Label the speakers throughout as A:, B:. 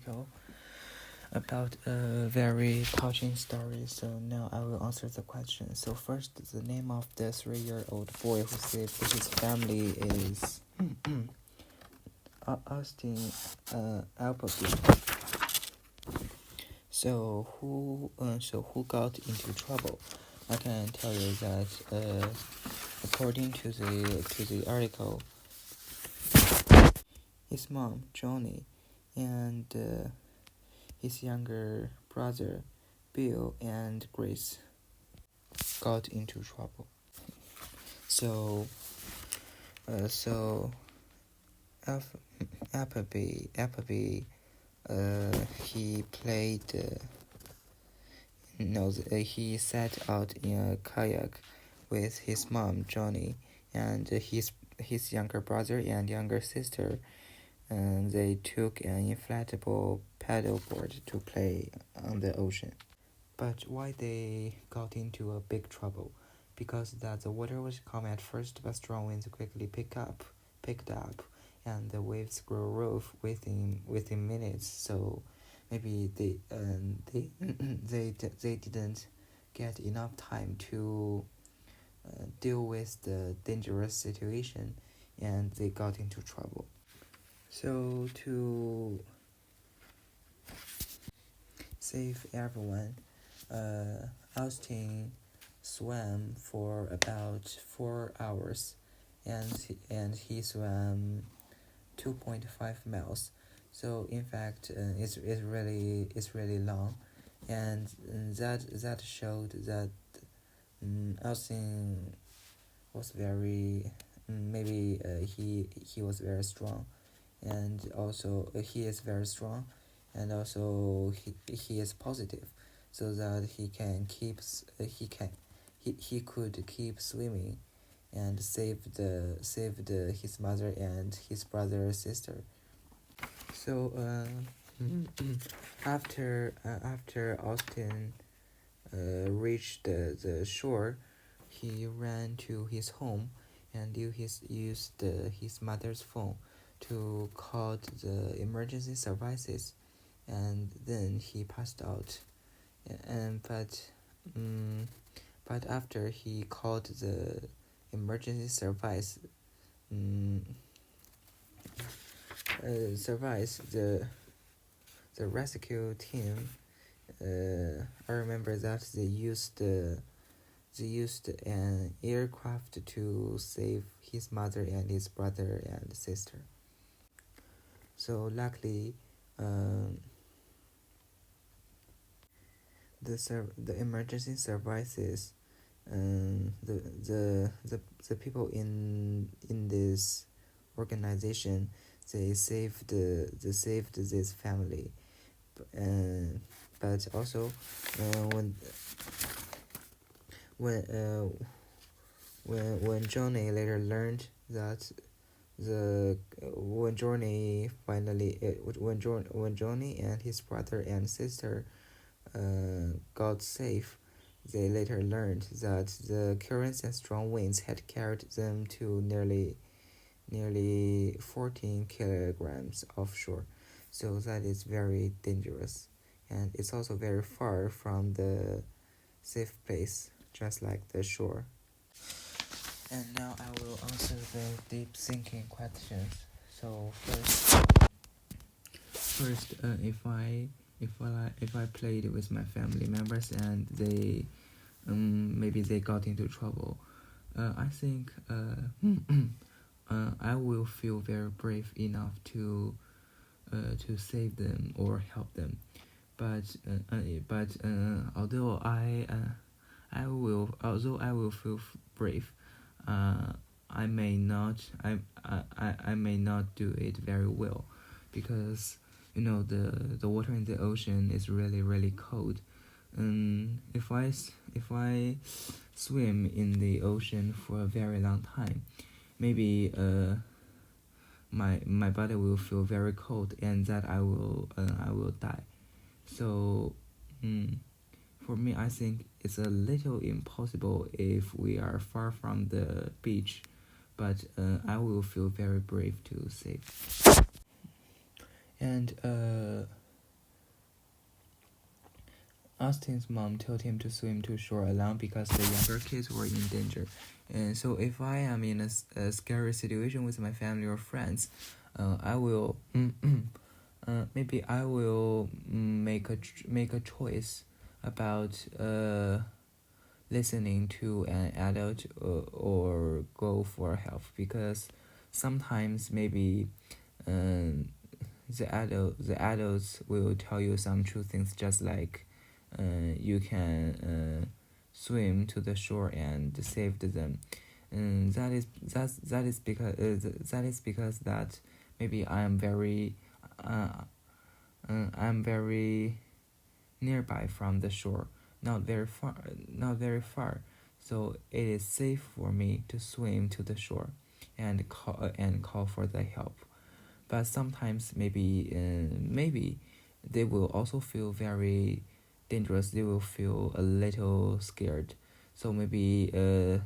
A: article about a very touching story. So now I will answer the question. So first, the name of the 3-year-old boy who saved his family is Austin Appleby. So who got into trouble? I can tell you that according to the article, his mom Johnny and his younger brother Bill and Grace got into trouble. So Appleby he played he set out in a kayak with his mom Johnny and his younger brother and younger sister, and they took an inflatable paddleboard to play on the ocean. But why they got into a big trouble? Because that the water was calm at first, but strong winds quickly picked up, and the waves grew rough within minutes. So maybe they didn't get enough time to deal with the dangerous situation, and they got into trouble. So to save everyone, Austin swam for about 4 hours, and he swam 2.5 miles. So in fact, it's really long, and that showed that Austin was very maybe he was very strong, and also he is very strong, and also he is positive, so that he could keep swimming and saved his mother and his brother and sister. So after Austin reached the shore, he ran to his home and used his mother's phone to call the emergency services, and then he passed out. But after he called the emergency service, the rescue team, I remember that they used an aircraft to save his mother and his brother and sister. So luckily, the emergency services, the people in this organization, they saved this family, but also when Johnny later learned that when Johnny and his brother and sister got safe, they later learned that the currents and strong winds had carried them to nearly 14 kilograms offshore. So that is very dangerous, and it's also very far from the safe place, just like the shore. And now I will answer the deep thinking questions. So first, if I played with my family members and they maybe they got into trouble, I think I will feel very brave enough to save them or help them. But although I will feel brave, I may not do it very well, because the water in the ocean is really cold. If I swim in the ocean for a very long time, maybe my body will feel very cold, and that I will die. So for me, I think it's a little impossible if we are far from the beach, but I will feel very brave to save. And Austin's mom told him to swim to shore alone because the younger kids were in danger. And so, if I am in a scary situation with my family or friends, I will maybe I will make a choice about listening to an adult or go for help, because sometimes maybe the adults will tell you some true things, just like you can swim to the shore and save them. And that is because that maybe I'm very nearby from the shore, not very far, so it is safe for me to swim to the shore and call for the help. But sometimes maybe they will also feel very dangerous. They will feel a little scared. So maybe the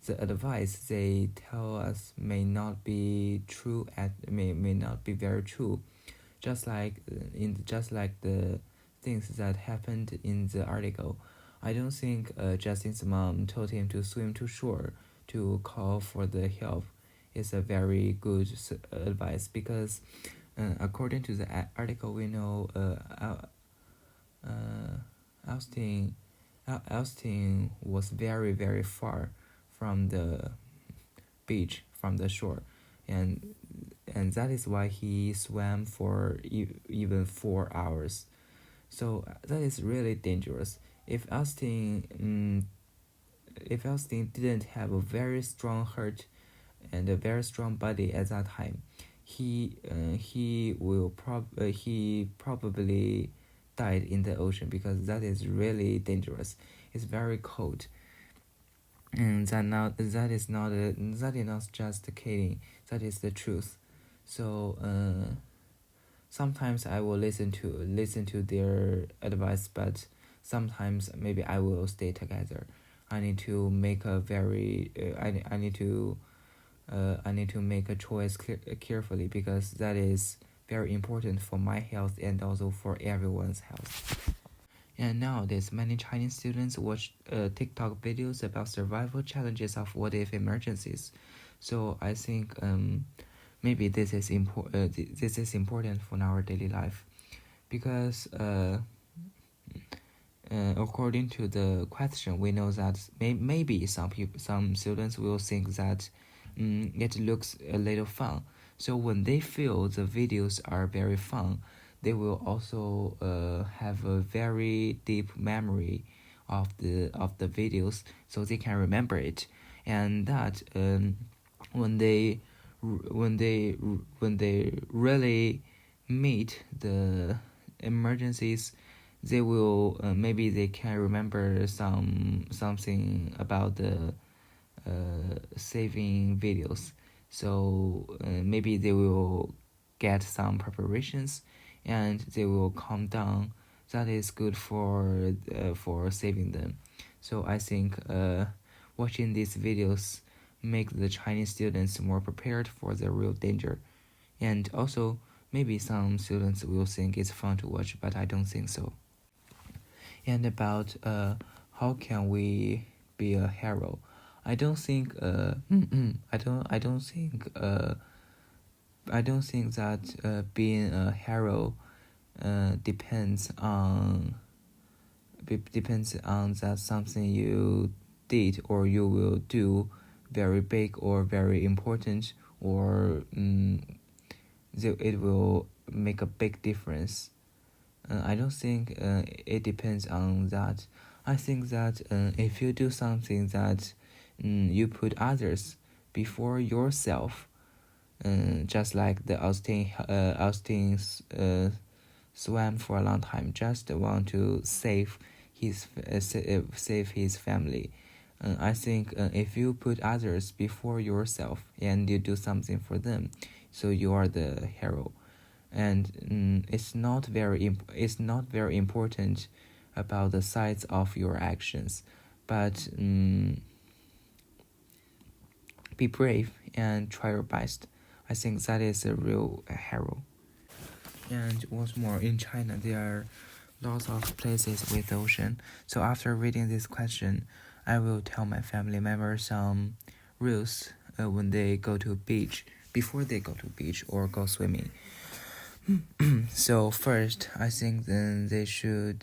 A: advice they tell us may not be true may not be very true, just like the things that happened in the article. I don't think Justin's mom told him to swim to shore to call for the help is a very good advice, because according to the article, we know Austin Austin was very far from the beach, from the shore, and that is why he swam for even 4 hours. So that is really dangerous. If Austin didn't have a very strong heart and a very strong body at that time, he probably died in the ocean, because that is really dangerous. It's very cold, and that is not just kidding. That is the truth. So sometimes I will listen to their advice, but sometimes maybe I will stay together. I need to make a very I need to make a choice carefully, because that is very important for my health and also for everyone's health. And nowadays, many Chinese students watch TikTok videos about survival challenges of what if emergencies. So I think maybe this is this is important for our daily life, because according to the question, we know that maybe some students will think that it looks a little fun. So when they feel the videos are very fun, they will also have a very deep memory of the videos, so they can remember it, and that when they when they really meet the emergencies, they will maybe they can remember something about the saving videos. So maybe they will get some preparations, and they will calm down. That is good for saving them. So I think watching these videos make the Chinese students more prepared for the real danger. And also, maybe some students will think it's fun to watch, but I don't think so. And about how can we be a hero? I don't think I don't think that being a hero depends on that something you did or you will do very big or very important, or it will make a big difference. I don't think it depends on that. I think that if you do something that you put others before yourself, just like the Austin's swam for a long time, just want to save his family. I think if you put others before yourself and you do something for them, so you are the hero. And it's not very important about the size of your actions, but be brave and try your best. I think that is a real hero. And once more, in China, there are lots of places with ocean. So after reading this question, I will tell my family members some rules when they go to beach, before they go to beach or go swimming. So first, I think then they should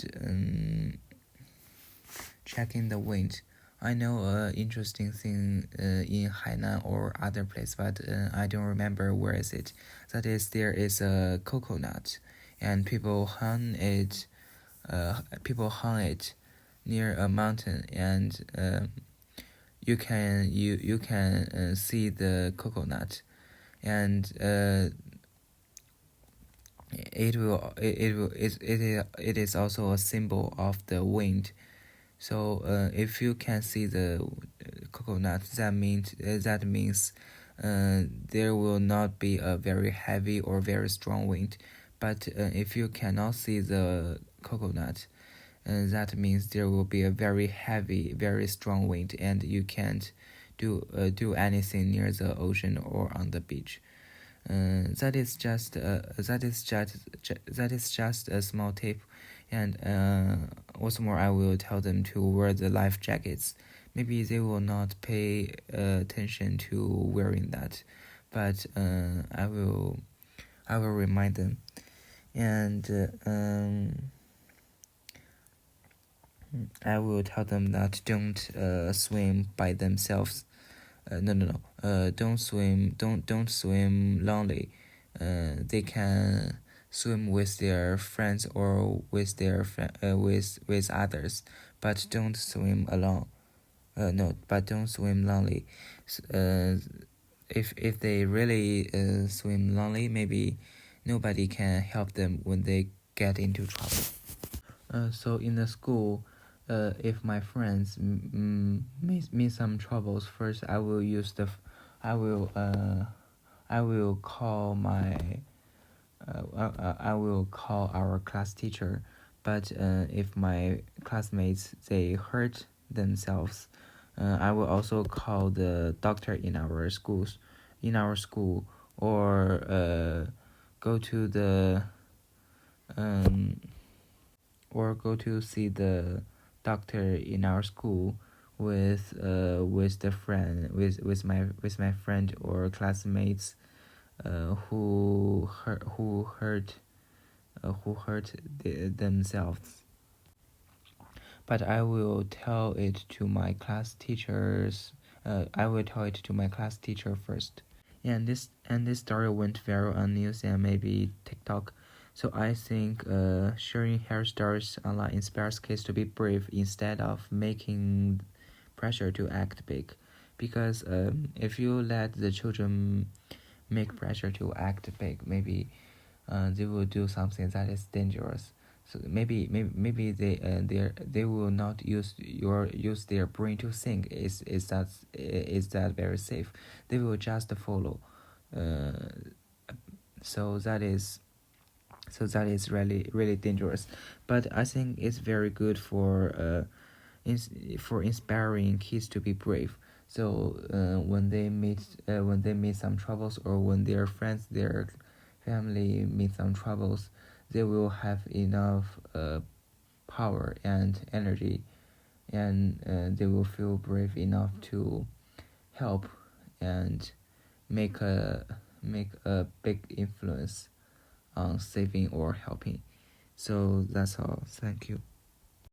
A: check in the wind. I know an interesting thing in Hainan or other place, but I don't remember where is it. That is, there is a coconut, and people hung it. People hung it near a mountain, and you can see the coconut, and it is also a symbol of the wind. So if you can see the coconut, that means there will not be a very heavy or very strong wind. But if you cannot see the coconut, that means there will be a very heavy, very strong wind, and you can't do anything near the ocean or on the beach. That is just a small tip, and what's more, I will tell them to wear the life jackets. Maybe they will not pay attention to wearing that, but I will remind them, and I will tell them that don't swim by themselves. No. Don't swim. Don't swim lonely. They can swim with their friends or with with others, but don't swim alone. No, but don't swim lonely. If they really swim lonely, maybe nobody can help them when they get into trouble. So in the school, if my friends meet some troubles, first I will call I will call our class teacher. But if my classmates they hurt themselves, I will also call the doctor in our school, or go to the go to see the doctor in our school with my friend or classmates who hurt themselves. But I will tell it to my class teachers. I will tell it to my class teacher first. And this story went viral on news and maybe TikTok. So I think sharing hair stories online inspires kids to be brave instead of making pressure to act big. Because if you let the children make pressure to act big, maybe they will do something that is dangerous. So maybe they will not use their brain to think. Is that very safe? They will just follow. Uh, so that is really dangerous. But I think it's very good for inspiring kids to be brave. So when they meet some troubles, or when their friends, their family meet some troubles, they will have enough power and energy, and they will feel brave enough to help and make a big influence on saving or helping. So that's all. Thank you.